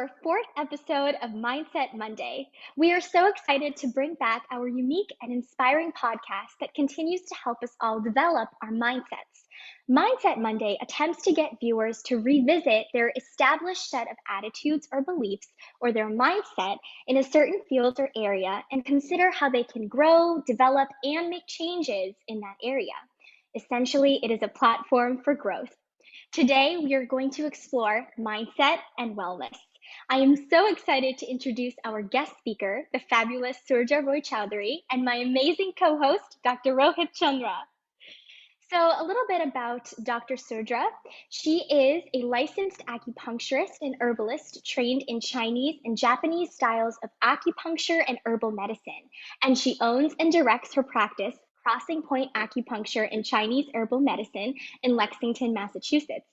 our fourth episode of Mindset Monday. We are so excited to bring back our unique and inspiring podcast that continues to help us all develop our mindsets. Mindset Monday attempts to get viewers to revisit their established set of attitudes or beliefs or their mindset in a certain field or area and consider how they can grow, develop, and make changes in that area. Essentially, it is a platform for growth. Today, we are going to explore mindset and wellness. I am so excited to introduce our guest speaker, the fabulous Surja Roy Chowdhury, and my amazing co-host, Dr. Rohit Chandra. So a little bit about Dr. Surja. She is a licensed acupuncturist and herbalist trained in Chinese and Japanese styles of acupuncture and herbal medicine. And she owns and directs her practice, Crossing Point Acupuncture and Chinese Herbal Medicine in Lexington, Massachusetts.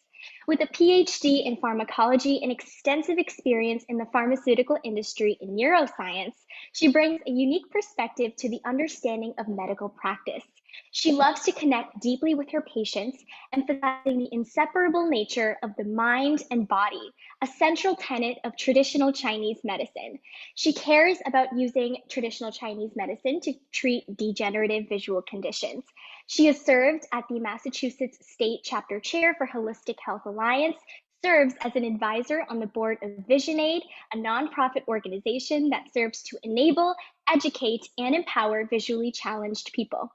With a PhD in pharmacology and extensive experience in the pharmaceutical industry in neuroscience, she brings a unique perspective to the understanding of medical practice. She loves to connect deeply with her patients, emphasizing the inseparable nature of the mind and body, a central tenet of traditional Chinese medicine. She cares about using traditional Chinese medicine to treat degenerative visual conditions. She has served at the Massachusetts State Chapter Chair for Holistic Health Alliance, serves as an advisor on the board of VisionAid, a nonprofit organization that serves to enable, educate, and empower visually challenged people.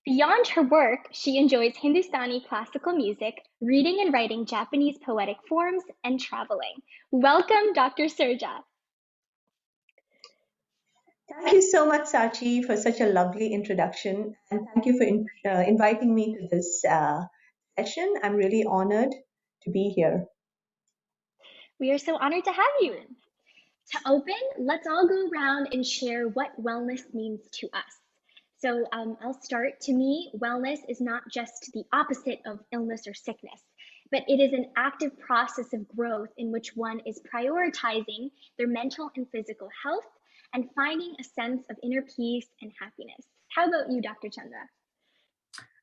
Beyond her work, she enjoys Hindustani classical music, reading and writing Japanese poetic forms, and traveling. Welcome, Dr. Surja. Thank you so much, Sachi, for such a lovely introduction. And thank you for inviting me to this session. I'm really honored to be here. We are so honored to have you. To open, let's all go around and share what wellness means to us. So I'll start. To me, wellness is not just the opposite of illness or sickness, but it is an active process of growth in which one is prioritizing their mental and physical health and finding a sense of inner peace and happiness. How about you, Dr. Chandra?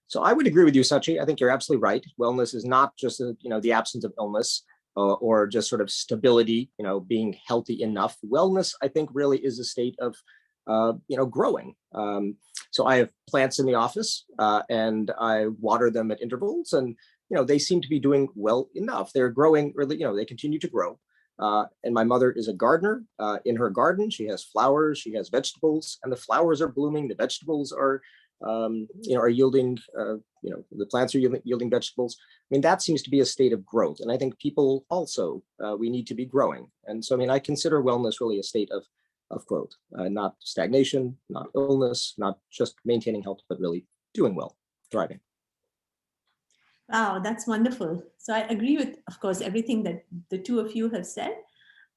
So I would agree with you, Sachi. I think you're absolutely right. Wellness is not just the absence of illness or just sort of stability, being healthy enough. Wellness, I think, really is a state of growing. So I have plants in the office and I water them at intervals, and they seem to be doing well enough. They're growing really, they continue to grow. And my mother is a gardener. In her garden, she has flowers, she has vegetables, and the flowers are blooming. The vegetables are yielding, the plants are yielding vegetables. I mean, that seems to be a state of growth. And I think people also, we need to be growing. And so, I consider wellness really a state of growth, not stagnation, not illness, not just maintaining health, but really doing well, thriving. Wow, that's wonderful. So I agree with, of course, everything that the two of you have said.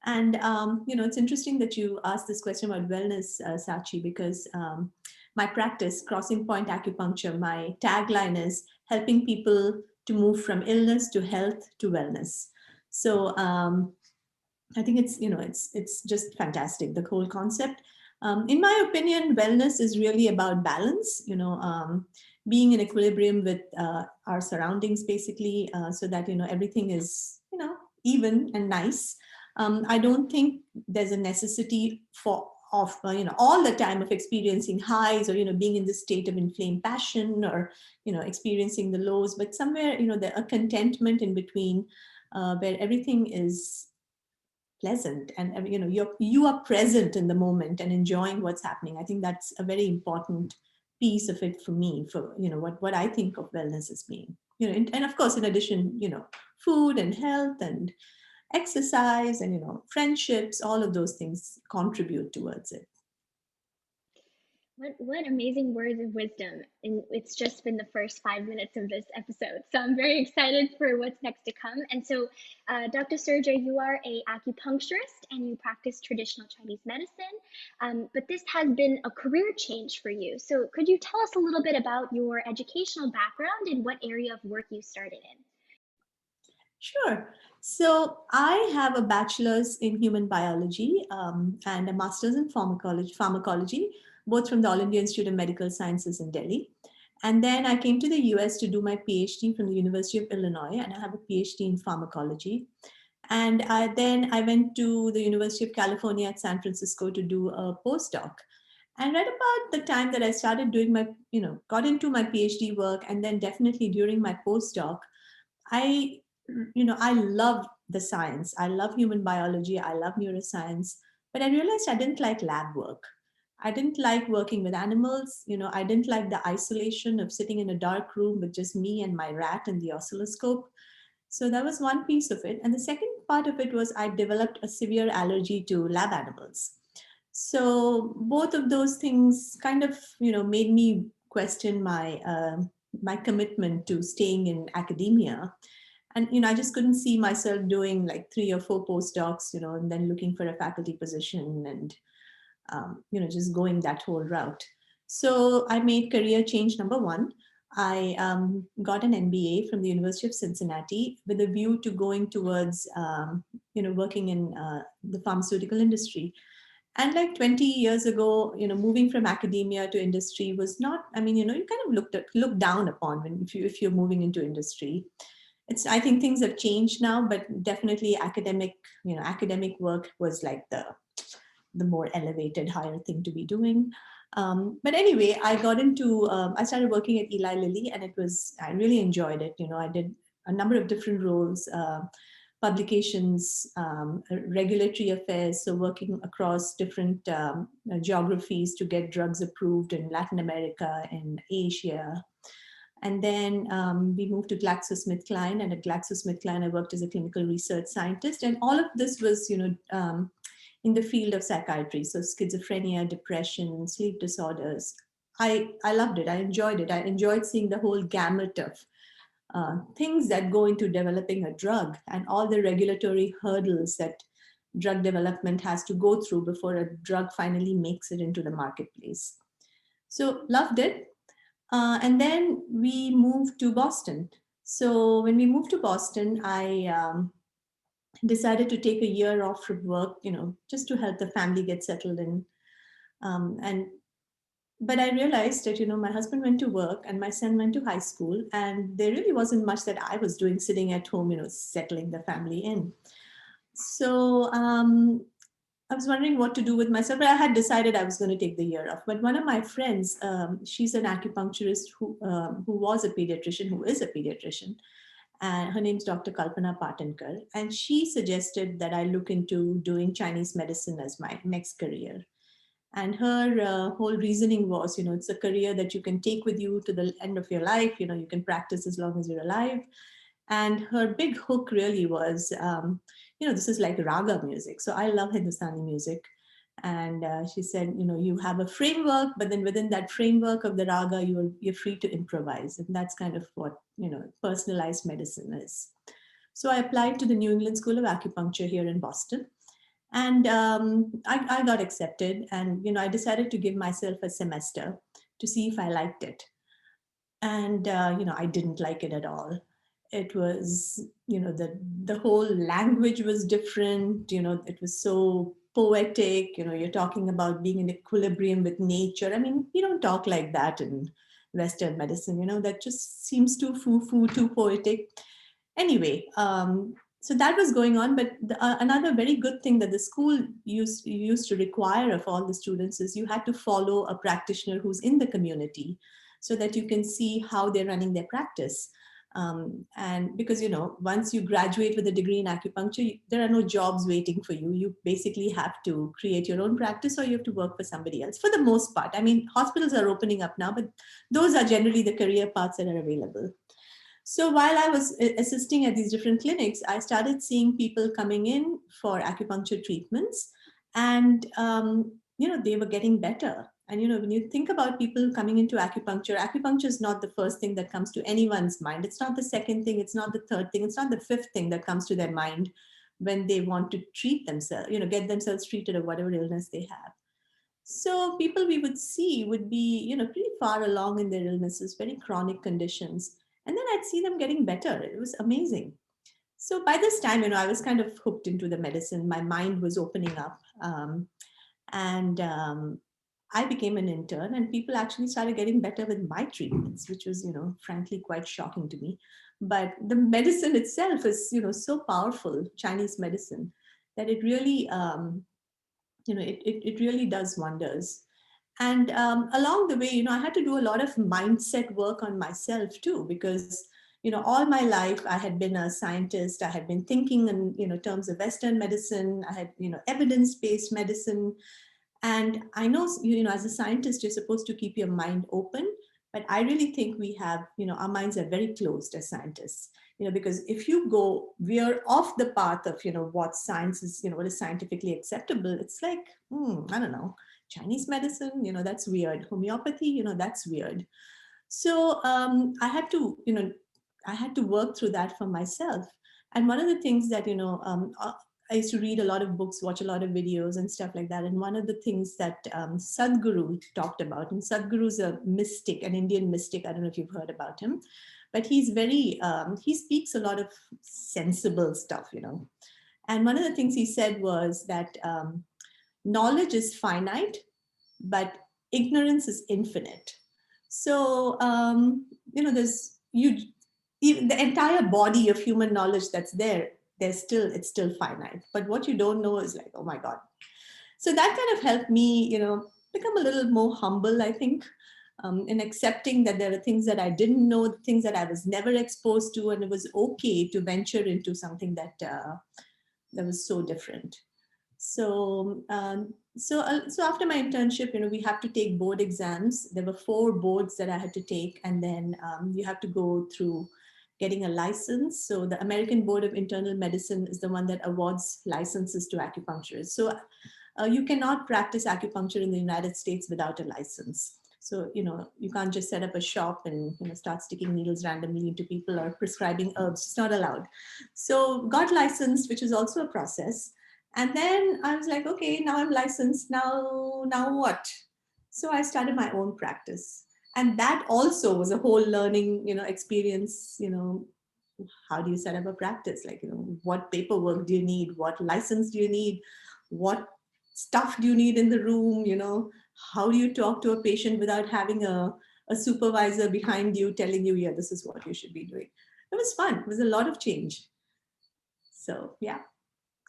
And, it's interesting that you asked this question about wellness, Sachi, because my practice, Crossing Point Acupuncture, my tagline is helping people to move from illness to health to wellness. So I think it's just fantastic, the whole concept. In my opinion, wellness is really about balance, being in equilibrium with our surroundings, basically, so that, everything is, even and nice. I don't think there's a necessity of all the time of experiencing highs or, being in this state of inflamed passion or, experiencing the lows, but somewhere, there a contentment in between where everything is pleasant and, you are present in the moment and enjoying what's happening. I think that's a very important piece of it for me, for, what I think of wellness as being, and of course, in addition, food and health and exercise and, friendships, all of those things contribute towards it. What amazing words of wisdom. And it's just been the first 5 minutes of this episode. So I'm very excited for what's next to come. And so, Dr. Surja, you are an acupuncturist and you practice traditional Chinese medicine, but this has been a career change for you. So could you tell us a little bit about your educational background and what area of work you started in? Sure. So I have a bachelor's in human biology and a master's in pharmacology, both from the All India Institute of Medical Sciences in Delhi. And then I came to the US to do my PhD from the University of Illinois, and I have a PhD in pharmacology. And then I went to the University of California at San Francisco to do a postdoc. And right about the time that I started doing my, got into my PhD work, and then definitely during my postdoc, I, I love the science. I love human biology. I love neuroscience. But I realized I didn't like lab work. I didn't like working with animals. I didn't like the isolation of sitting in a dark room with just me and my rat and the oscilloscope. So that was one piece of it. And the second part of it was I developed a severe allergy to lab animals. So both of those things kind of, made me question my commitment to staying in academia. And I just couldn't see myself doing like 3 or 4 postdocs, and then looking for a faculty position and just going that whole route. So I made career change number one. I got an MBA from the University of Cincinnati with a view to going towards, working in the pharmaceutical industry. And like 20 years ago, moving from academia to industry was not, you kind of looked down upon when if you're moving into industry. I think things have changed now, but definitely academic work was like the more elevated, higher thing to be doing. But anyway, I started working at Eli Lilly, and I really enjoyed it. I did a number of different roles, publications, regulatory affairs, so working across different geographies to get drugs approved in Latin America and Asia. And then we moved to GlaxoSmithKline, and at GlaxoSmithKline, I worked as a clinical research scientist. And all of this was, in the field of psychiatry, so schizophrenia, depression, sleep disorders. I loved it. I enjoyed it. I enjoyed seeing the whole gamut of things that go into developing a drug and all the regulatory hurdles that drug development has to go through before a drug finally makes it into the marketplace. So loved it. And then we moved to Boston. So when we moved to Boston, I decided to take a year off from work, just to help the family get settled in. But I realized that, my husband went to work and my son went to high school, and there really wasn't much that I was doing sitting at home, settling the family in. So I was wondering what to do with myself, but I had decided I was going to take the year off. But one of my friends, she's an acupuncturist who was a pediatrician, who is a pediatrician, and her name's Dr. Kalpana Patankar, and she suggested that I look into doing Chinese medicine as my next career. And her whole reasoning was, it's a career that you can take with you to the end of your life. You can practice as long as you're alive. And her big hook really was, this is like raga music. So I love Hindustani music. And she said, you have a framework, but then within that framework of the raga, you're free to improvise. And that's kind of what, personalized medicine is. So I applied to the New England School of Acupuncture here in Boston. And I got accepted, and I decided to give myself a semester to see if I liked it. And I didn't like it at all. It was, the whole language was different. It was so poetic. You're talking about being in equilibrium with nature. I mean, we don't talk like that in Western medicine. That just seems too foo-foo, too poetic. Anyway, so that was going on. But another very good thing that the school used to require of all the students is you had to follow a practitioner who's in the community so that you can see how they're running their practice. And because, once you graduate with a degree in acupuncture, there are no jobs waiting for you. You basically have to create your own practice, or you have to work for somebody else for the most part. I mean, hospitals are opening up now, but those are generally the career paths that are available. So while I was assisting at these different clinics, I started seeing people coming in for acupuncture treatments, and they were getting better. And when you think about people coming into acupuncture, acupuncture is not the first thing that comes to anyone's mind. It's not the second thing. It's not the third thing. It's not the fifth thing that comes to their mind when they want to treat themselves, get themselves treated of whatever illness they have. So people we would see would be, pretty far along in their illnesses, very chronic conditions. And then I'd see them getting better. It was amazing. So by this time, I was kind of hooked into the medicine. My mind was opening up. And I became an intern, and people actually started getting better with my treatments, which was, frankly, quite shocking to me. But the medicine itself is, so powerful, Chinese medicine, that it really, it really does wonders. And along the way, I had to do a lot of mindset work on myself too, because all my life I had been a scientist. I had been thinking in terms of Western medicine. I had evidence-based medicine. And I know, as a scientist, you're supposed to keep your mind open, but I really think we have, our minds are very closed as scientists, because if you veer off the path of, what science is, what is scientifically acceptable, it's like, I don't know, Chinese medicine, that's weird. Homeopathy, that's weird. So I had to work through that for myself. And one of the things that, I used to read a lot of books, watch a lot of videos and stuff like that. And one of the things that Sadhguru talked about, and Sadhguru's a mystic, an Indian mystic. I don't know if you've heard about him, but he's he speaks a lot of sensible stuff, And one of the things he said was that knowledge is finite, but ignorance is infinite. So, there's even the entire body of human knowledge that's there, it's still finite. But what you don't know is like, oh my God. So that kind of helped me, become a little more humble, I think, in accepting that there are things that I didn't know, things that I was never exposed to, and it was okay to venture into something that was so different. So after my internship, we have to take board exams. There were 4 boards that I had to take, and then you have to go through getting a license. So the American Board of Internal Medicine is the one that awards licenses to acupuncturists. So you cannot practice acupuncture in the United States without a license. So, you can't just set up a shop and start sticking needles randomly into people or prescribing herbs. It's not allowed. So got licensed, which is also a process. And then I was like, okay, now I'm licensed. Now what? So I started my own practice. And that also was a whole learning, experience. How do you set up a practice? Like, what paperwork do you need? What license do you need? What stuff do you need in the room? How do you talk to a patient without having a supervisor behind you telling you, yeah, this is what you should be doing? It was fun. It was a lot of change. So, yeah.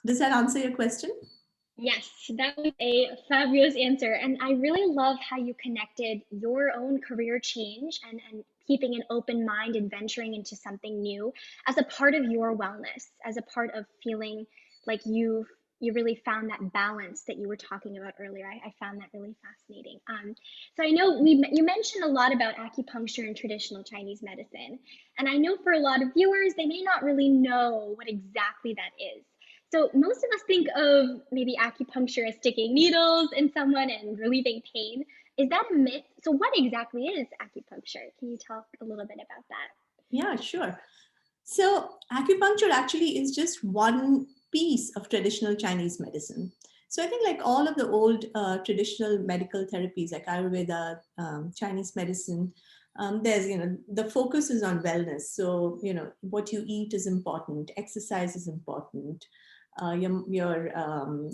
Does that answer your question? Yes, that was a fabulous answer. And I really love how you connected your own career change and keeping an open mind and venturing into something new as a part of your wellness, as a part of feeling like you really found that balance that you were talking about earlier. I found that really fascinating. So I know you mentioned a lot about acupuncture and traditional Chinese medicine. And I know for a lot of viewers, they may not really know what exactly that is. So most of us think of maybe acupuncture as sticking needles in someone and relieving pain. Is that a myth? So what exactly is acupuncture? Can you talk a little bit about that? Yeah, sure. So acupuncture actually is just one piece of traditional Chinese medicine. So I think like all of the old traditional medical therapies like Ayurveda, Chinese medicine, there's, the focus is on wellness. So, what you eat is important, exercise is important, your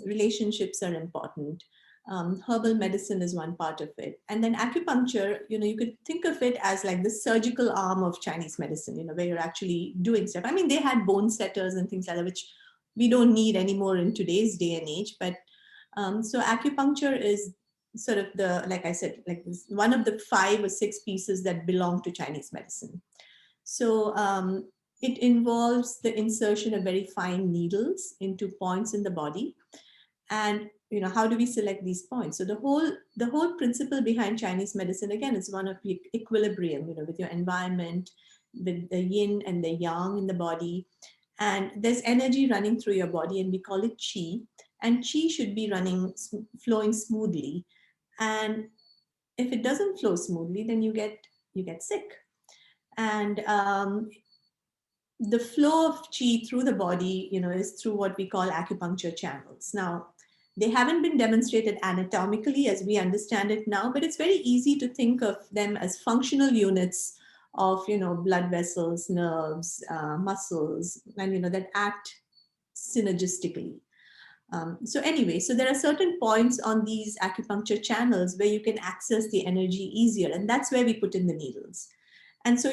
relationships are important. Herbal medicine is one part of it. And then acupuncture, you could think of it as like the surgical arm of Chinese medicine, where you're actually doing stuff. I mean, they had bone setters and things like that, which we don't need anymore in today's day and age. But so acupuncture is sort of like I said, like one of the 5 or 6 pieces that belong to Chinese medicine. So it involves the insertion of very fine needles into points in the body. And how do we select these points? So the whole principle behind Chinese medicine, again, is one of equilibrium, with your environment, with the yin and the yang in the body. And there's energy running through your body, and we call it qi. And qi should be flowing smoothly. And if it doesn't flow smoothly, then you get sick. And the flow of qi through the body, is through what we call acupuncture channels. Now, they haven't been demonstrated anatomically as we understand it now, but it's very easy to think of them as functional units of, blood vessels, nerves, muscles, and, that act synergistically. So anyway, so there are certain points on these acupuncture channels where you can access the energy easier, and that's where we put in the needles. And so,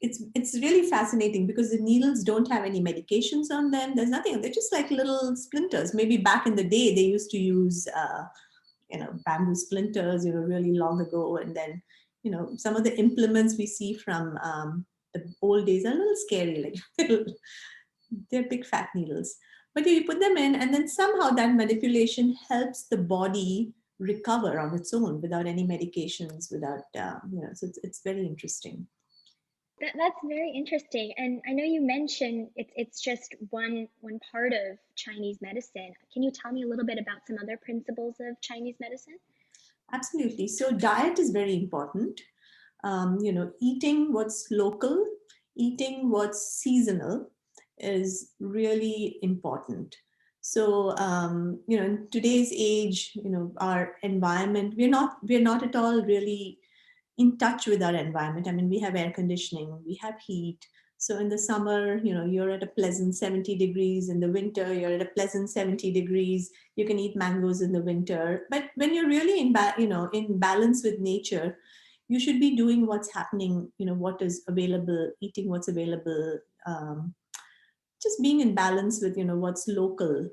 it's really fascinating because the needles don't have any medications on them. There's nothing. They're just like little splinters. Maybe back in the day, they used to use, bamboo splinters, really long ago. And then, some of the implements we see from the old days are a little scary, like they're big fat needles. But you put them in, and then somehow that manipulation helps the body recover on its own without any medications, without, so it's very interesting. That's very interesting. And I know you mentioned it's just one part of Chinese medicine. Can you tell me a little bit about some other principles of Chinese medicine? Absolutely. So diet is very important. Eating what's local, eating what's seasonal is really important. So, in today's age, our environment, we're not at all really in touch with our environment. I mean, we have air conditioning, we have heat. So in the summer, you're at a pleasant 70 degrees. In the winter, you're at a pleasant 70 degrees. You can eat mangoes in the winter. But when you're really in balance with nature, you should be doing what's happening, what is available, eating what's available, just being in balance with, what's local.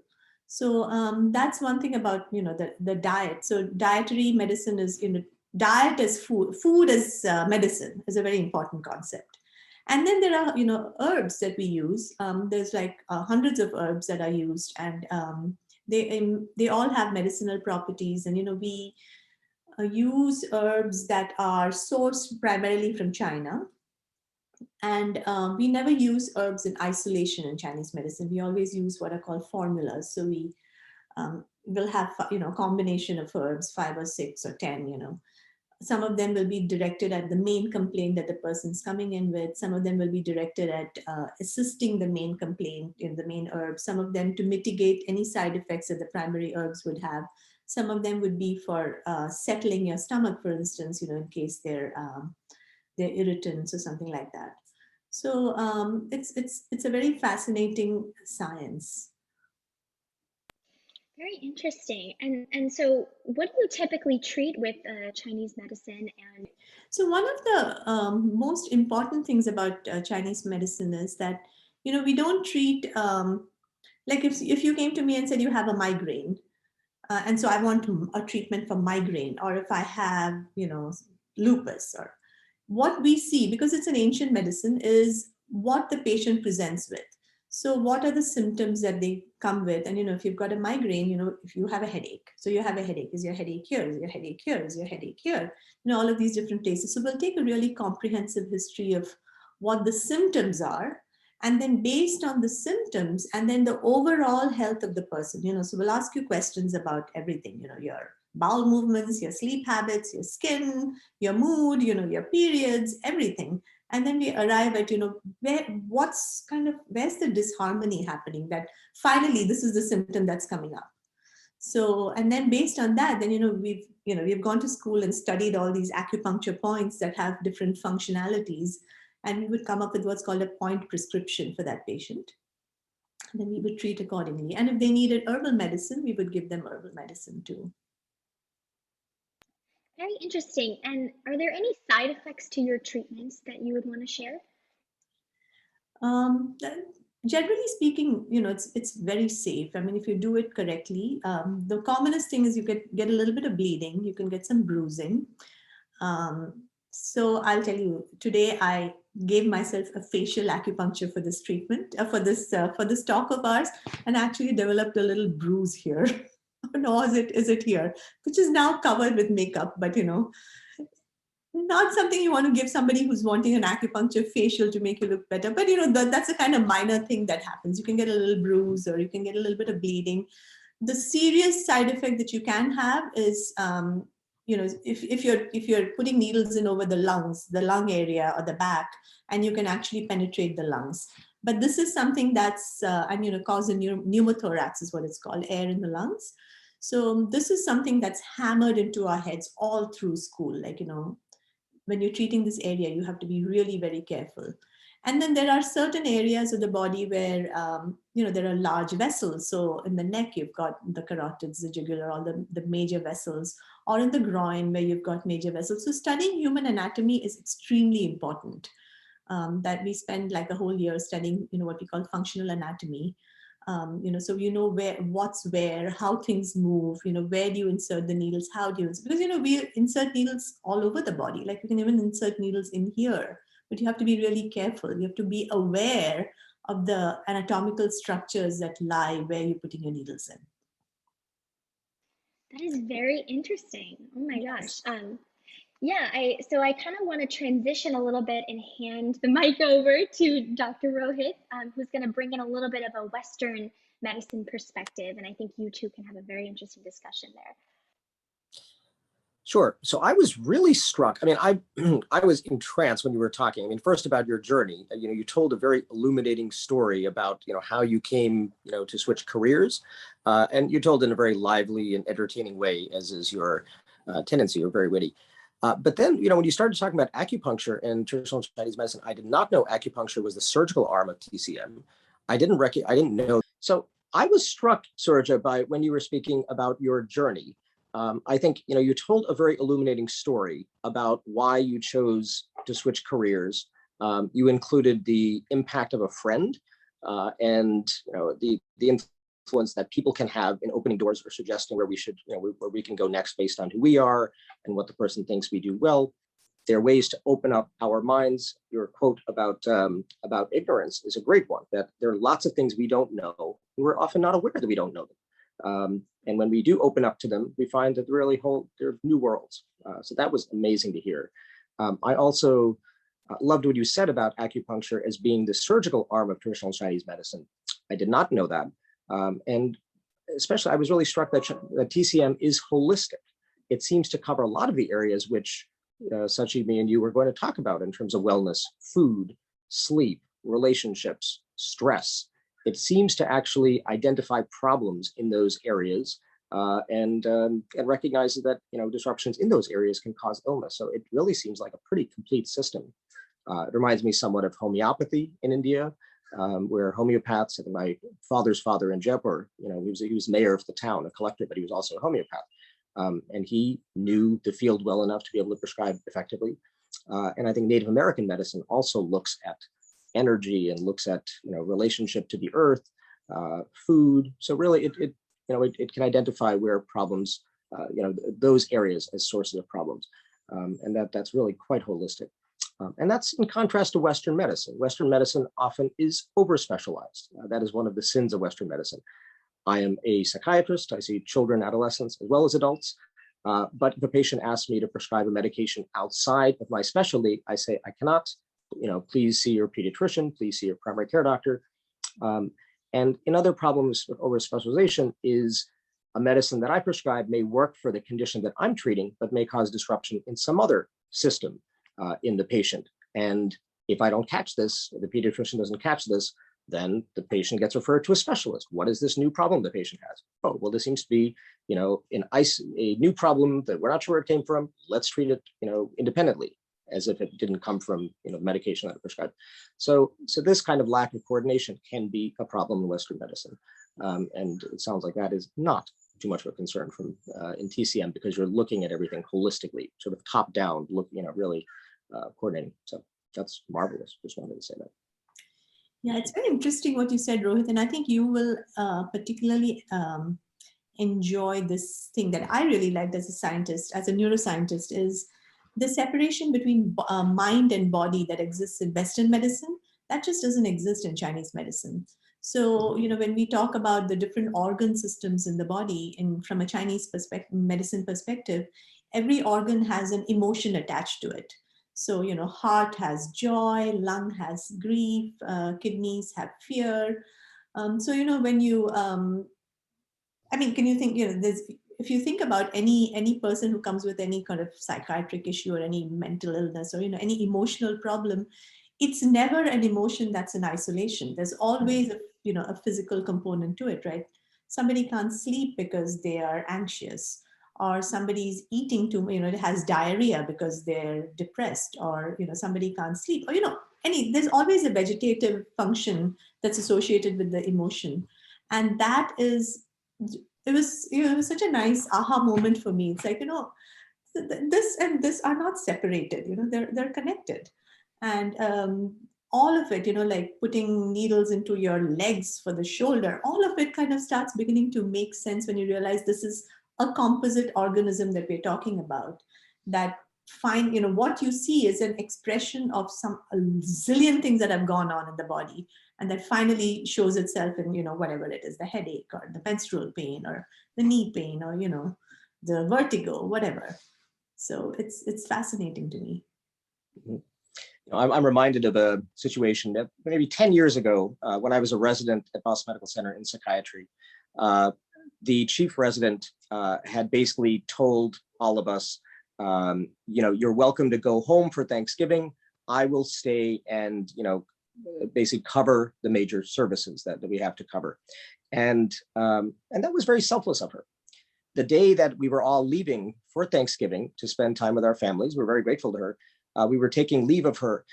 So that's one thing about, the diet. So dietary medicine is, diet as food as medicine is a very important concept. And then there are, herbs that we use. There's like hundreds of herbs that are used, and they all have medicinal properties. And we use herbs that are sourced primarily from China. And we never use herbs in isolation in Chinese medicine. We always use what are called formulas. So we will have, a combination of herbs, 5 or 6 or 10. Some of them will be directed at the main complaint that the person's coming in with. Some of them will be directed at assisting the main complaint in the main herbs. Some of them to mitigate any side effects that the primary herbs would have. Some of them would be for settling your stomach, for instance, in case they're irritants or something like that. So it's a very fascinating science. Very interesting. And so what do you typically treat with Chinese medicine? And So one of the most important things about Chinese medicine is that, we don't treat, like if you came to me and said you have a migraine, and so I want a treatment for migraine, or if I have, lupus, or what we see, because it's an ancient medicine, is what the patient presents with. So what are the symptoms that they come with? And, if you've got a migraine, if you have a headache, so you have a headache, is your headache here? Is your headache here? Is your headache here? All of these different places. So we'll take a really comprehensive history of what the symptoms are. And then based on the symptoms and then the overall health of the person, so we'll ask you questions about everything, your bowel movements, your sleep habits, your skin, your mood, your periods, everything. And then we arrive at, where's the disharmony happening, that finally this is the symptom that's coming up. So, and then based on that, then, we've gone to school and studied all these acupuncture points that have different functionalities. And we would come up with what's called a point prescription for that patient. And then we would treat accordingly. And if they needed herbal medicine, we would give them herbal medicine too. very interesting. And are there any side effects to your treatments that you would want to share? Generally speaking, it's very safe. I mean, if you do it correctly, the commonest thing is you get a little bit of bleeding. You can get some bruising. So I'll tell you, today I gave myself a facial acupuncture for this treatment, for this talk of ours, and actually developed a little bruise here. No, is it here, which is now covered with makeup, but not something you want to give somebody who's wanting an acupuncture facial to make you look better. But that's a kind of minor thing that happens. You can get a little bruise, or you can get a little bit of bleeding. The serious side effect that you can have is if you're putting needles in over the lungs, the lung area or the back, and you can actually penetrate the lungs. But this is something that's cause a pneumothorax is what it's called, air in the lungs. So this is something that's hammered into our heads all through school. Like, when you're treating this area, you have to be really very careful. And then there are certain areas of the body where, there are large vessels. So in the neck, you've got the carotids, the jugular, all the major vessels, or in the groin where you've got major vessels. So studying human anatomy is extremely important. That we spend like a whole year studying, what we call functional anatomy. So what's where, how things move, where do you insert the needles, how do you, because, we insert needles all over the body. Like we can even insert needles in here, but you have to be really careful. You have to be aware of the anatomical structures that lie where you're putting your needles in. That is very interesting. Oh my Yes. gosh. Yeah, so I kind of want to transition a little bit and hand the mic over to Dr. Rohit, who's going to bring in a little bit of a Western medicine perspective, and I think you two can have a very interesting discussion there. Sure. So I was really struck. I mean, I was entranced when you were talking. I mean, first about your journey. You told a very illuminating story about how you came to switch careers, and you told in a very lively and entertaining way, as is your tendency. You're very witty. But then, when you started talking about acupuncture and traditional Chinese medicine, I did not know acupuncture was the surgical arm of TCM. I didn't know. So I was struck, Surja, by when you were speaking about your journey. I think you told a very illuminating story about why you chose to switch careers. You included the impact of a friend, and the influence that people can have in opening doors or suggesting where we should, where we can go next based on who we are and what the person thinks we do well. There are ways to open up our minds. Your quote about ignorance is a great one. That there are lots of things we don't know. We're often not aware that we don't know them. And when we do open up to them, we find that they're new worlds. So that was amazing to hear. I also loved what you said about acupuncture as being the surgical arm of traditional Chinese medicine. I did not know that. And especially, I was really struck that TCM is holistic. It seems to cover a lot of the areas which Sachi, me, and you were going to talk about in terms of wellness, food, sleep, relationships, stress. It seems to actually identify problems in those areas and recognizes that disruptions in those areas can cause illness. So it really seems like a pretty complete system. It reminds me somewhat of homeopathy in India, where homeopaths, and my father's father in Jaipur, he was mayor of the town, a collector, but he was also a homeopath. And he knew the field well enough to be able to prescribe effectively. And I think Native American medicine also looks at energy and looks at relationship to the earth, food. So really, it can identify where problems, those areas as sources of problems, and that's really quite holistic. And that's in contrast to Western medicine. Western medicine often is over-specialized. That is one of the sins of Western medicine. I am a psychiatrist. I see children, adolescents, as well as adults. But if a patient asks me to prescribe a medication outside of my specialty, I say, I cannot. Please see your pediatrician, please see your primary care doctor. And in other problems with overspecialization is a medicine that I prescribe may work for the condition that I'm treating, but may cause disruption in some other system in the patient. And if I don't catch this, the pediatrician doesn't catch this, then the patient gets referred to a specialist. What is this new problem the patient has? Oh, well, this seems to be, a new problem that we're not sure where it came from. Let's treat it, independently, as if it didn't come from medication that I prescribed. So this kind of lack of coordination can be a problem in Western medicine, and it sounds like that is not too much of a concern from in TCM, because you're looking at everything holistically, sort of top down, really coordinating. So that's marvelous. Just wanted to say that. Yeah, it's very interesting what you said, Rohit, and I think you will particularly enjoy this thing that I really liked as a scientist, as a neuroscientist, is the separation between mind and body that exists in Western medicine. That just doesn't exist in Chinese medicine. So, when we talk about the different organ systems in the body, from a Chinese medicine perspective, every organ has an emotion attached to it. So, heart has joy, lung has grief, kidneys have fear. So, when you, can you think, if you think about any person who comes with any kind of psychiatric issue or any mental illness or, any emotional problem, it's never an emotion that's in isolation. There's always a physical component to it, right? Somebody can't sleep because they are anxious, or somebody's eating too, has diarrhea because they're depressed, or somebody can't sleep, or there's always a vegetative function that's associated with the emotion. And that is, it was such a nice aha moment for me. It's like, this and this are not separated, they're connected. And all of it, like putting needles into your legs for the shoulder, all of it kind of starts beginning to make sense when you realize this is a composite organism that we're talking about. That what you see is an expression of some a zillion things that have gone on in the body, and that finally shows itself in whatever it is, the headache or the menstrual pain or the knee pain or the vertigo, whatever. So it's fascinating to me. I'm reminded of a situation that maybe 10 years ago, when I was a resident at Boston Medical Center in psychiatry. The chief resident had basically told all of us, you're welcome to go home for Thanksgiving. I will stay and, basically cover the major services that we have to cover. And that was very selfless of her. The day that we were all leaving for Thanksgiving to spend time with our families, we're very grateful to her. We were taking leave of her,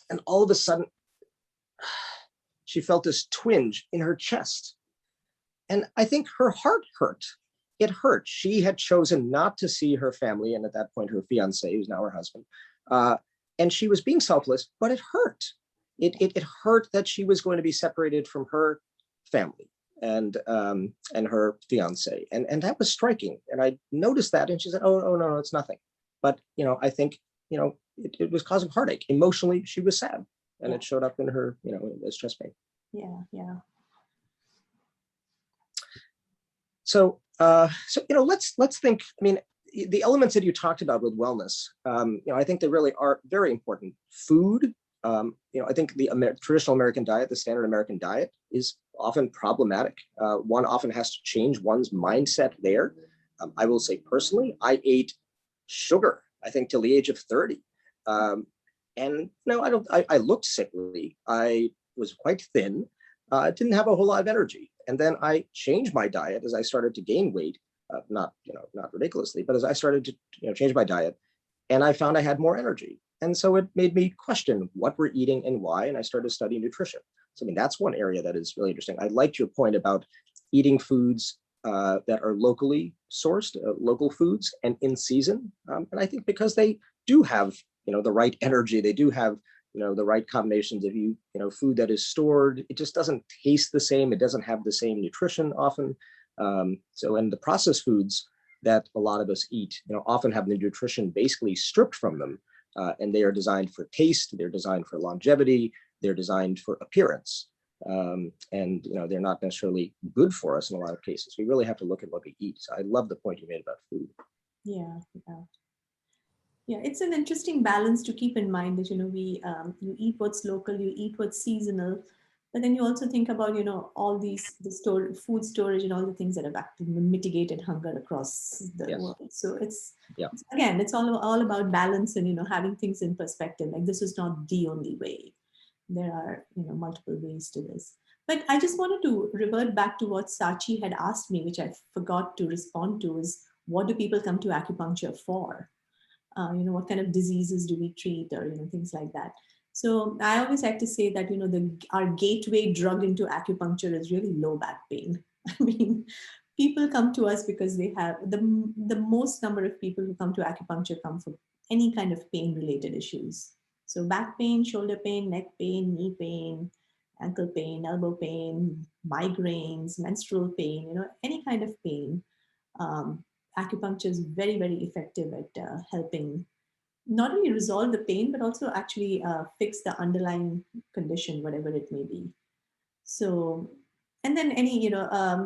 and all of a sudden, she felt this twinge in her chest. And I think her heart hurt. It hurt. She had chosen not to see her family, and at that point, her fiance, who's now her husband. And she was being selfless, but it hurt. It hurt that she was going to be separated from her family and her fiance, and that was striking. And I noticed that, and she said, "Oh no, it's nothing." But I think it was causing heartache. Emotionally, she was sad, and it showed up in her as chest pain. Yeah. So let's think. I mean, the elements that you talked about with wellness, I think they really are very important. Food. I think the traditional American diet, the standard American diet, is often problematic. One often has to change one's mindset there. I will say personally, I ate sugar, I think, till the age of 30. And I looked sickly. I was quite thin. Didn't have a whole lot of energy. And then I changed my diet as I started to gain weight, not ridiculously, but as I started to change my diet, and I found I had more energy. And so it made me question what we're eating and why. And I started studying nutrition. So, I mean, that's one area that is really interesting. I liked your point about eating foods that are locally sourced, local foods, and in season. And I think because they do have, the right energy, they do have, the right combinations of food that is stored. It just doesn't taste the same. It doesn't have the same nutrition often. And the processed foods that a lot of us eat, often have the nutrition basically stripped from them. And they are designed for taste, they're designed for longevity, they're designed for appearance. And they're not necessarily good for us in a lot of cases. We really have to look at what we eat. So I love the point you made about food. Yeah, it's an interesting balance to keep in mind that, we you eat what's local, you eat what's seasonal, but then you also think about, all the food storage and all the things that have actually mitigated hunger across the world. So it's all about balance and, having things in perspective. Like, this is not the only way. There are, multiple ways to this. But I just wanted to revert back to what Sachi had asked me, which I forgot to respond to, is what do people come to acupuncture for? What kind of diseases do we treat, or things like that. So I always like to say that our gateway drug into acupuncture is really low back pain. I mean, people come to us because they have the most number of people who come to acupuncture come from any kind of pain related issues. So back pain, shoulder pain, neck pain, knee pain, ankle pain, elbow pain, migraines, menstrual pain, any kind of pain. Acupuncture is very, very effective at helping not only resolve the pain, but also actually fix the underlying condition, whatever it may be. So, and then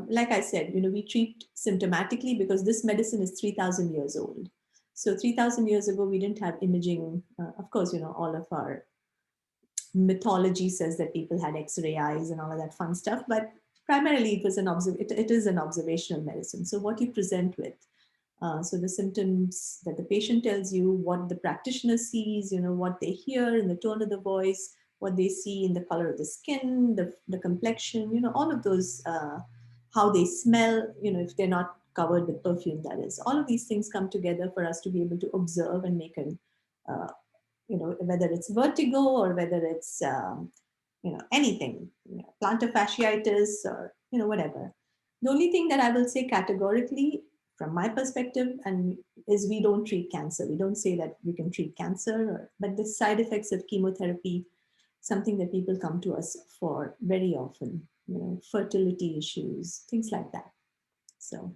like I said, we treat symptomatically because this medicine is 3,000 years old. So 3,000 years ago, we didn't have imaging. Of course, all of our mythology says that people had X-ray eyes and all of that fun stuff, but primarily it was it is an observational medicine. So what you present with, so the symptoms that the patient tells you, what the practitioner sees, what they hear in the tone of the voice, what they see in the color of the skin, the complexion, all of those, how they smell, if they're not covered with perfume, that is. All of these things come together for us to be able to observe and make an whether it's vertigo or whether it's, anything, plantar fasciitis or, whatever. The only thing that I will say categorically from my perspective and is we don't treat cancer. We don't say that we can treat cancer, but the side effects of chemotherapy, something that people come to us for very often, fertility issues, things like that. So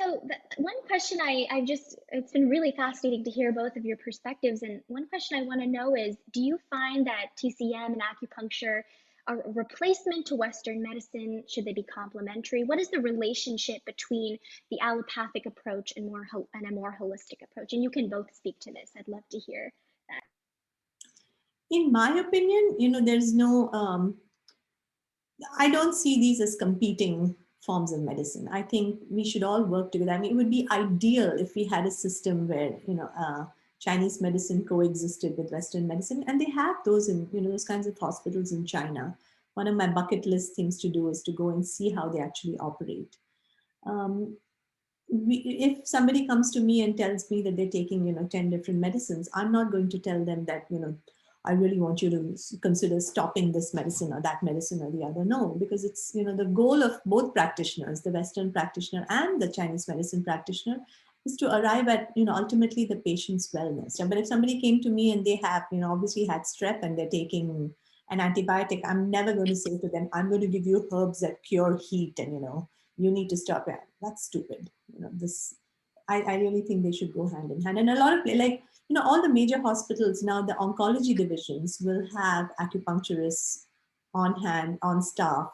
So one question it's been really fascinating to hear both of your perspectives. And one question I want to know is, do you find that TCM and acupuncture are a replacement to Western medicine? Should they be complementary? What is the relationship between the allopathic approach and a more holistic approach? And you can both speak to this. I'd love to hear that. in my opinion, there's no, I don't see these as competing forms of medicine. I think we should all work together. I mean, it would be ideal if we had a system where, Chinese medicine coexisted with Western medicine, and they have those in, those kinds of hospitals in China. One of my bucket list things to do is to go and see how they actually operate. If somebody comes to me and tells me that they're taking 10 different medicines, I'm not going to tell them that I really want you to consider stopping this medicine or that medicine or the other. No, because it's the goal of both practitioners, the Western practitioner and the Chinese medicine practitioner, is to arrive at ultimately the patient's wellness. But if somebody came to me and they have obviously had strep and they're taking an antibiotic, I'm never going to say to them, I'm going to give you herbs that cure heat and you need to stop it. That's stupid. I really think they should go hand in hand. And a lot of all the major hospitals now, the oncology divisions will have acupuncturists on hand, on staff,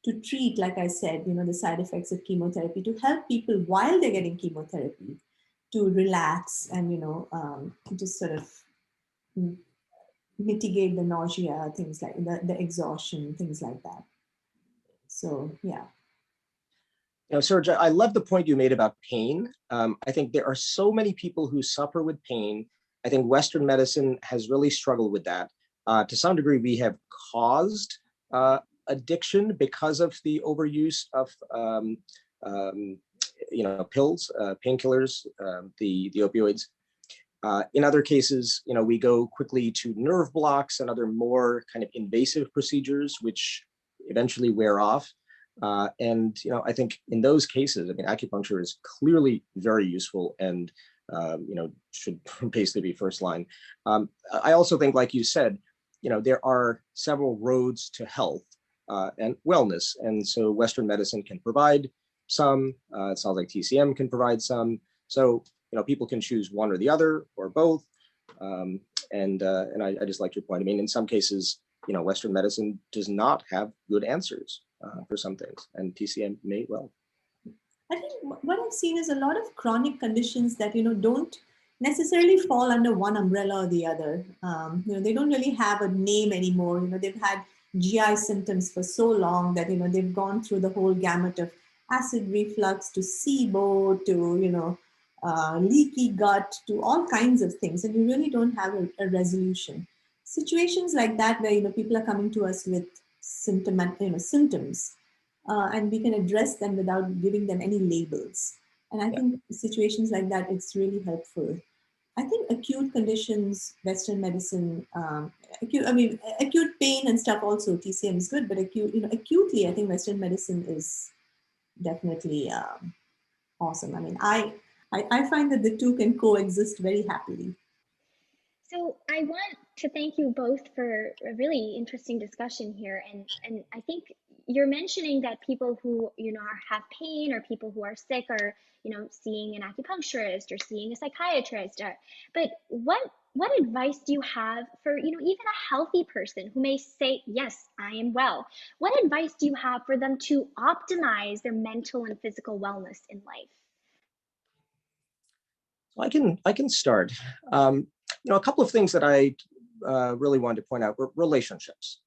to treat, like I said, the side effects of chemotherapy, to help people while they're getting chemotherapy to relax and just sort of mitigate the nausea, things like the exhaustion, things like that. So yeah. Serge, I love the point you made about pain. I think there are so many people who suffer with pain. I think Western medicine has really struggled with that. To some degree, we have caused addiction because of the overuse of pills, painkillers, the opioids. In other cases, we go quickly to nerve blocks and other more kind of invasive procedures, which eventually wear off. I think in those cases, acupuncture is clearly very useful and, should basically be first line. I also think, like you said, there are several roads to health and wellness. And so Western medicine can provide some, it sounds like TCM can provide some. So, people can choose one or the other or both. I just like your point. In some cases, Western medicine does not have good answers for some things, and TCM may well. I think what I've seen is a lot of chronic conditions that don't necessarily fall under one umbrella or the other. They don't really have a name anymore. They've had GI symptoms for so long that they've gone through the whole gamut of acid reflux to SIBO to leaky gut to all kinds of things, and you really don't have a resolution. Situations like that where people are coming to us with symptoms, and we can address them without giving them any labels. And I think situations like that, it's really helpful. I think acute conditions, Western medicine, acute pain and stuff also, TCM is good, but acutely, I think Western medicine is definitely awesome. I find that the two can coexist very happily. So I want to thank you both for a really interesting discussion here. And I think you're mentioning that people who, have pain or people who are sick are, seeing an acupuncturist or seeing a psychiatrist. But what advice do you have for, even a healthy person who may say, yes, I am well? What advice do you have for them to optimize their mental and physical wellness in life? I can start. A couple of things that I really wanted to point out were relationships.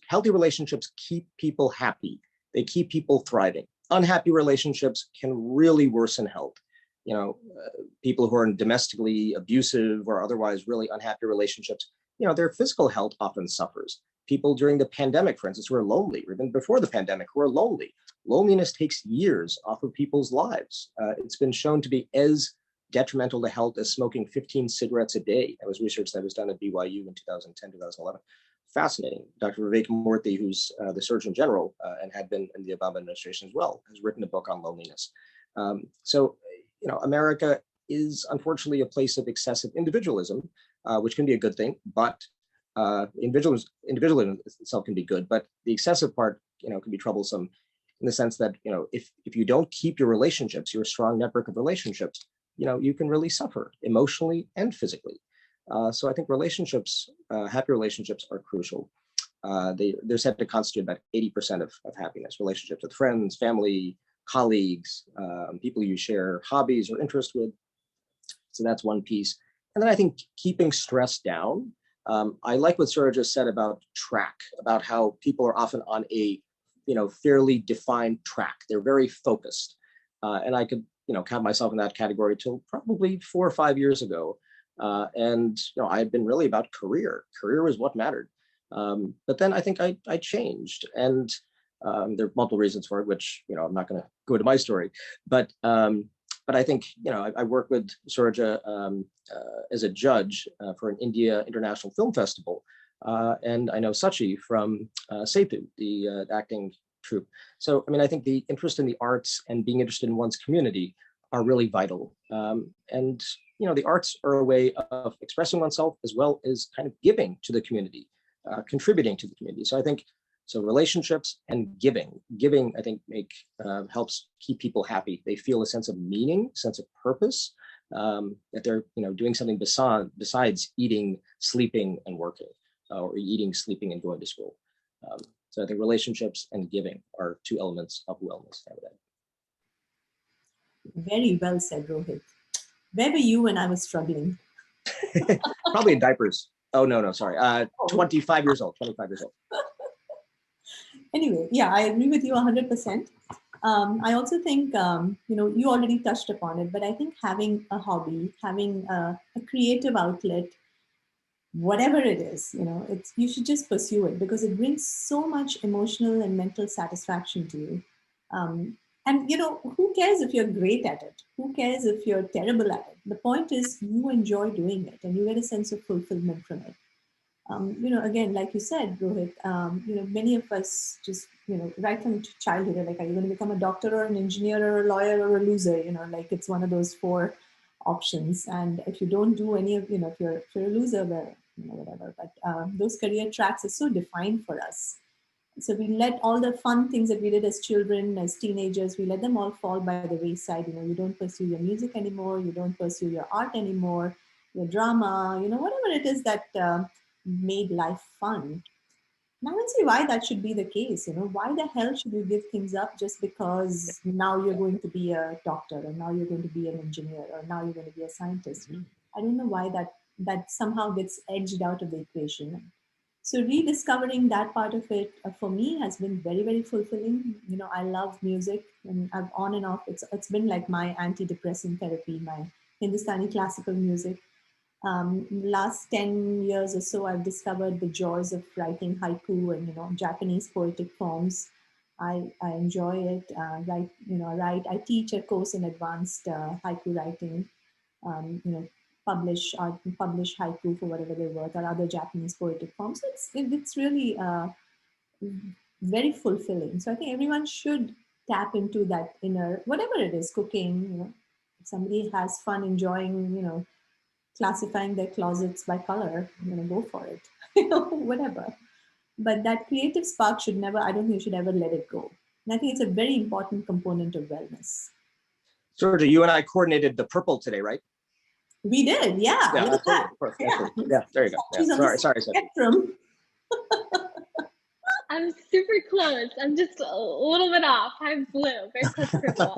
Healthy relationships keep people happy. They keep people thriving. Unhappy relationships can really worsen health. People who are in domestically abusive or otherwise really unhappy relationships, their physical health often suffers. People during the pandemic, for instance, who are lonely, or even before the pandemic, who are lonely. Loneliness takes years off of people's lives. It's been shown to be as detrimental to health as smoking 15 cigarettes a day. That was research that was done at BYU in 2010, 2011. Fascinating. Dr. Vivek Murthy, who's the Surgeon General and had been in the Obama administration as well, has written a book on loneliness. So, America is unfortunately a place of excessive individualism, which can be a good thing, but individualism itself can be good, but the excessive part, can be troublesome in the sense that, if you don't keep your relationships, your strong network of relationships, you can really suffer emotionally and physically. So I think relationships, happy relationships are crucial. They're said to constitute about 80% of happiness, relationships with friends, family, colleagues, people you share hobbies or interests with. So that's one piece. And then I think keeping stress down. I like what Surya just said about track, about how people are often on a, fairly defined track. They're very focused. And I could, count myself in that category till probably 4 or 5 years ago. And I had been really about career. Career was what mattered. But then I think I changed, and there are multiple reasons for it, which I'm not going to go into my story. But I think I work with Surya as a judge for an India International Film Festival, and I know Sachi from SRAVEO, the acting troupe. So I think the interest in the arts and being interested in one's community are really vital. And the arts are a way of expressing oneself as well as kind of giving to the community, contributing to the community. So I think relationships and giving, I think, helps keep people happy. They feel a sense of meaning, sense of purpose, that they're doing something besides eating, sleeping, and working, or eating, sleeping, and going to school. So I think relationships and giving are 2 elements of wellness, I would add. Very well said, Rohit. Where were you when I was struggling? Probably in diapers. Oh, no, sorry. 25 years old. Anyway, yeah, I agree with you 100%. I also think, you already touched upon it, but I think having a hobby, having a creative outlet, whatever it is, you should just pursue it, because it brings so much emotional and mental satisfaction to you. And who cares if you're great at it? Who cares if you're terrible at it? The point is you enjoy doing it and you get a sense of fulfillment from it. Again, like you said, Rohit, many of us just, right from childhood, are like, are you going to become a doctor or an engineer or a lawyer or a loser? Like it's one of those 4 options. And if you don't do any of, if you're a loser, well, whatever. But those career tracks are so defined for us. So we let all the fun things that we did as children, as teenagers, we let them all fall by the wayside. You don't pursue your music anymore. You don't pursue your art anymore, your drama, whatever it is that made life fun. And I don't see why that should be the case. Why the hell should you give things up just because now you're going to be a doctor, or now you're going to be an engineer, or now you're going to be a scientist? I don't know why that somehow gets edged out of the equation. So rediscovering that part of it for me has been very, very fulfilling. I love music, and I've on and off. It's been like my antidepressant therapy, my Hindustani classical music. Last 10 years or so, I've discovered the joys of writing haiku and Japanese poetic forms. I enjoy it. I teach a course in advanced haiku writing. Publish haiku for whatever they're worth, or other Japanese poetic forms. So it's really very fulfilling. So I think everyone should tap into that inner, whatever it is, cooking. If somebody has fun enjoying, classifying their closets by color, go for it. Whatever. But that creative spark should never, I don't think you should ever let it go. And I think it's a very important component of wellness. Surya, you and I coordinated the purple today, right? We did, yeah. Yeah, yeah, there you go. Sorry. Spectrum. I'm super close. I'm just a little bit off. I'm blue, very close to purple.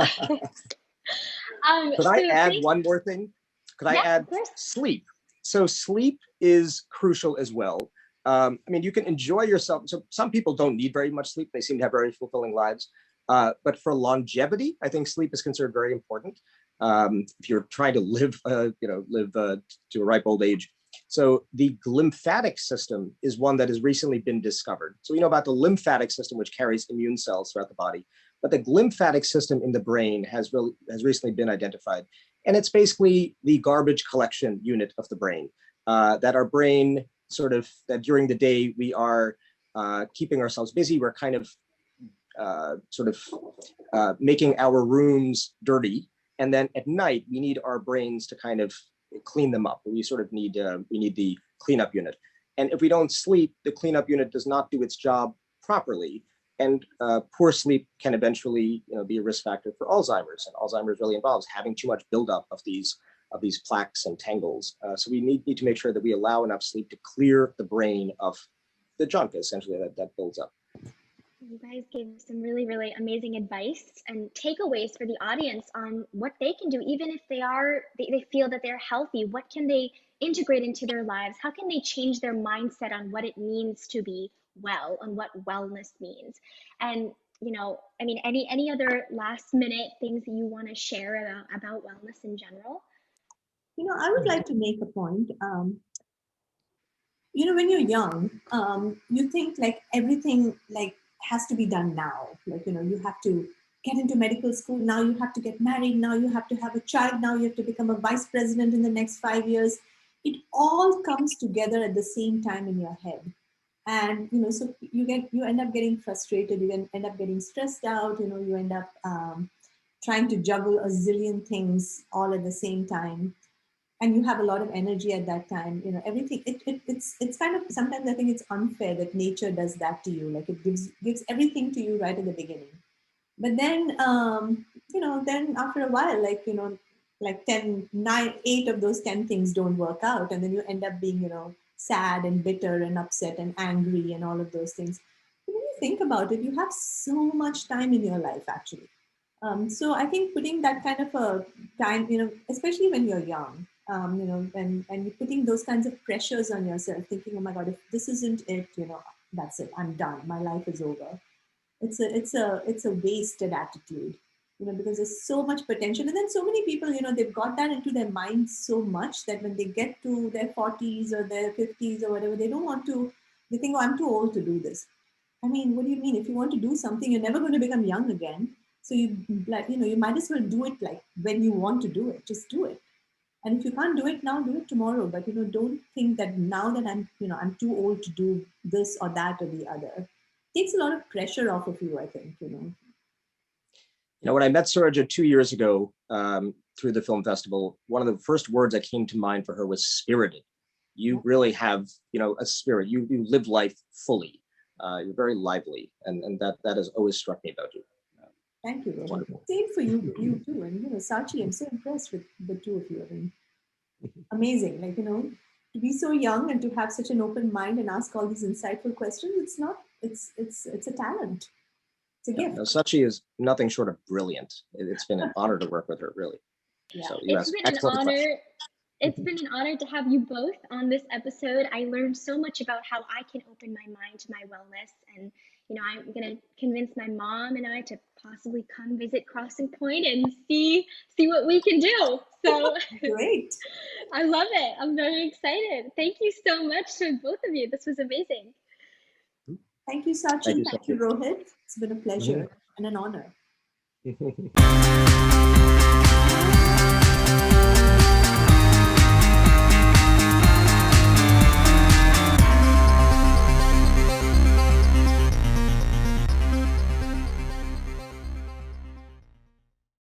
Could I add one more thing? Could I add sleep? So sleep is crucial as well. You can enjoy yourself. So some people don't need very much sleep. They seem to have very fulfilling lives. But for longevity, I think sleep is considered very important. If you're trying to live to a ripe old age. So the lymphatic system is one that has recently been discovered. So we know about the lymphatic system, which carries immune cells throughout the body. But the lymphatic system in the brain has recently been identified. And it's basically the garbage collection unit of the brain, that our brain that during the day we are keeping ourselves busy. We're kind of making our rooms dirty. And then at night, we need our brains to kind of clean them up. We need the cleanup unit. And if we don't sleep, the cleanup unit does not do its job properly. And poor sleep can eventually be a risk factor for Alzheimer's. And Alzheimer's really involves having too much buildup of these plaques and tangles. So we need to make sure that we allow enough sleep to clear the brain of the junk, essentially, that builds up. You guys gave some really, really amazing advice and takeaways for the audience on what they can do, even if they feel that they're healthy. What can they integrate into their lives? How can they change their mindset on what it means to be well and what wellness means? And any other last minute things that you want to share about wellness in general? I would like to make a point. When you're young, you think like everything has to be done now. You have to get into medical school. Now you have to get married. Now you have to have a child. Now you have to become a vice president in the next 5 years. It all comes together at the same time in your head. And, so you end up getting frustrated. You end up getting stressed out. You end up trying to juggle a zillion things all at the same time. And you have a lot of energy at that time. Everything, it's kind of, sometimes I think it's unfair that nature does that to you. Like it gives everything to you right at the beginning. But then, then after a while, like 8 of those 10 things don't work out. And then you end up being, sad and bitter and upset and angry and all of those things. But when you think about it, you have so much time in your life, actually. So I think putting that kind of a time, especially when you're young, and you're putting those kinds of pressures on yourself, thinking, oh my God, if this isn't it, that's it, I'm done. My life is over. It's a wasted attitude, because there's so much potential. And then so many people, they've got that into their minds so much that when they get to their 40s or their 50s or whatever, they think, oh, I'm too old to do this. I mean, what do you mean? If you want to do something, you're never going to become young again. So you might as well do it like when you want to do it, just do it. And if you can't do it now, do it tomorrow. But, don't think that now that I'm too old to do this or that or the other. It takes a lot of pressure off of you, I think, When I met Surajit 2 years ago through the film festival, one of the first words that came to mind for her was spirited. You really have, a spirit. You live life fully. You're very lively. And that has always struck me about you. Thank you, Rohit. Same for you too. And, Sachi, I'm so impressed with the two of you. I mean, amazing. To be so young and to have such an open mind and ask all these insightful questions, it's a talent. It's a gift. No, Sachi is nothing short of brilliant. It's been an honor to work with her, really. Yeah. So it's been an honor. It's been an honor to have you both on this episode. I learned so much about how I can open my mind to my wellness. And, I'm going to convince my mom and I to possibly come visit Crossing Point and see what we can do. So great. I love it. I'm very excited. Thank you so much to both of you. This was amazing. Thank you, Sachi. Thank you, Rohit. It's been a pleasure and an honor.